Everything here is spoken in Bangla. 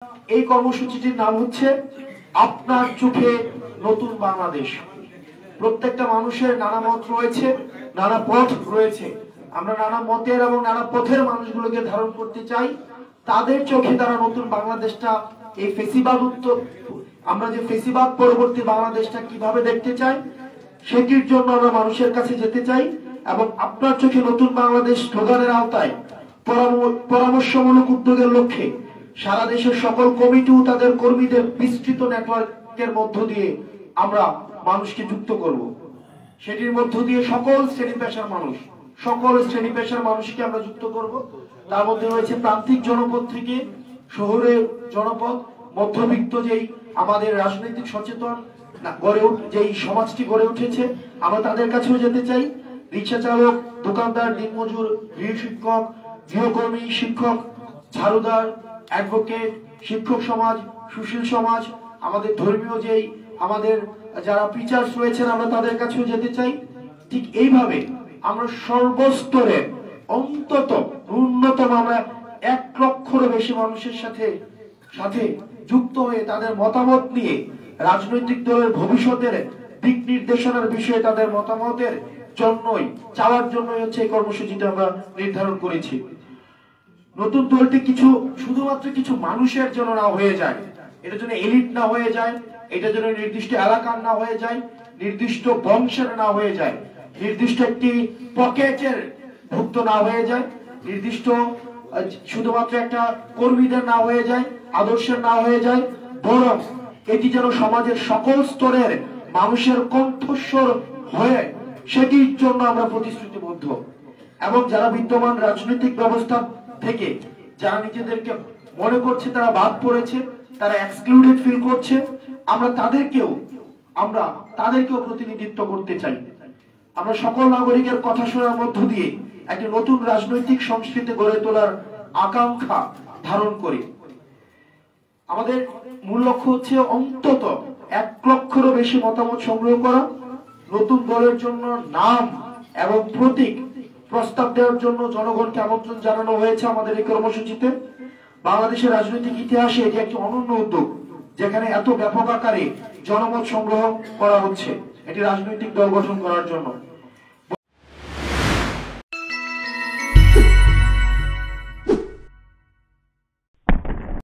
এই কর্মসূচিটির নাম হচ্ছে আপনার চোখে নতুন বাংলাদেশ। প্রত্যেকটা মানুষের নানা মত রয়েছে, নানা পথ রয়েছে। আমরা নানা মতের এবং নানা পথের মানুষগুলোকে ধারণ করতে চাই। তাদের চোখে তারা নতুন বাংলাদেশটা, এই ফেসিবাদ আমরা যে ফেসিবাদ পরবর্তী বাংলাদেশটা কিভাবে দেখতে চাই, সেটির জন্য আমরা মানুষের কাছে যেতে চাই। এবং আপনার চোখে নতুন বাংলাদেশ স্লোগানের আওতায় পরামর্শমূলক উদ্যোগের লক্ষ্যে সারা দেশের সকল কমিটি ও তাদের কর্মীদের বিস্তৃত নেটওয়ার্কের মধ্য দিয়ে আমরা মানুষকে যুক্ত করব। সেটির মধ্য দিয়ে সকল শ্রেণী পেশার মানুষকে আমরা যুক্ত করব। তার মধ্যে রয়েছে প্রান্তিক জনপদ থেকে শহরের জনপদ, মধ্যবিত্ত যেই আমাদের রাজনৈতিক সচেতন যেই সমাজটি গড়ে উঠেছে, আমরা তাদের কাছেও যেতে চাই। রিক্সা চালক, দোকানদার, দিনমজুর, গৃহ শিক্ষক, গৃহকর্মী, শিক্ষক, ঝাড়ুদার, অ্যাডভোকেট, শিক্ষক সমাজ, সুশীল সমাজ, আমাদের ধর্মীয় যেই আমাদের যারা টিচার্স রয়েছেন, আমরা তাদের কাছেও যেতে চাই। ঠিক এইভাবে আমরা সর্বস্তরের অন্তত ন্যূনতম আমরা 1 লক্ষেরও বেশি মানুষের সাথে যুক্ত হয়ে তাদের মতামত নিয়ে রাজনৈতিক দলের ভবিষ্যতের দিক নির্দেশনার বিষয়ে তাদের মতামতের জন্যই চাওয়ার জন্যই হচ্ছে এই কর্মসূচিটা আমরা নির্ধারণ করেছি। নতুন দলটি শুধুমাত্র কিছু মানুষের জন্য না হয়ে যায়, এটার জন্য এলিট না হয়ে যায়, এটার জন্য নির্দিষ্ট এলাকার না হয়ে যায়, নির্দিষ্ট বংশের না হয়ে যায়, নির্দিষ্ট একটি পকেটের ভুক্ত না হয়ে যায়, নির্দিষ্ট শুধুমাত্র একটা কর্মীদের না হয়ে যায়, আদর্শের না হয়ে যায়, বরং এটি যেন সমাজের সকল স্তরের মানুষের কণ্ঠস্বর হয়ে সেটির জন্য আমরা প্রতিশ্রুতিবদ্ধ। এবং যারা বিদ্যমান রাজনৈতিক ব্যবস্থা থেকে যারা নিজেদেরকে মনে করছে তারা বাদ পড়েছে, তারা এক্সক্লুডেড ফিল করছে, আমরা তাদেরকেও প্রতিনিধিত্ব করতে চাই। আমরা সকল নাগরিকের কথা শোনার মধ্য দিয়ে একটি নতুন রাজনৈতিক সংস্কৃতি গড়ে তোলার আকাঙ্ক্ষা ধারণ করি। আমাদের মূল লক্ষ্য হচ্ছে অন্তত 1 লক্ষেরও বেশি মতামত সংগ্রহ করা, নতুন দলের জন্য নাম এবং প্রতীক প্রস্তাব দেওয়ার জন্য জনগণকে আমন্ত্রণ জানানো হয়েছে আমাদের এই কর্মসূচিতে। বাংলাদেশের রাজনৈতিক ইতিহাসে এটি একটি অনন্য উদ্যোগ, যেখানে এত ব্যাপক আকারে জনমত সংগ্রহ করা হচ্ছে এটি রাজনৈতিক দল গঠন করার জন্য।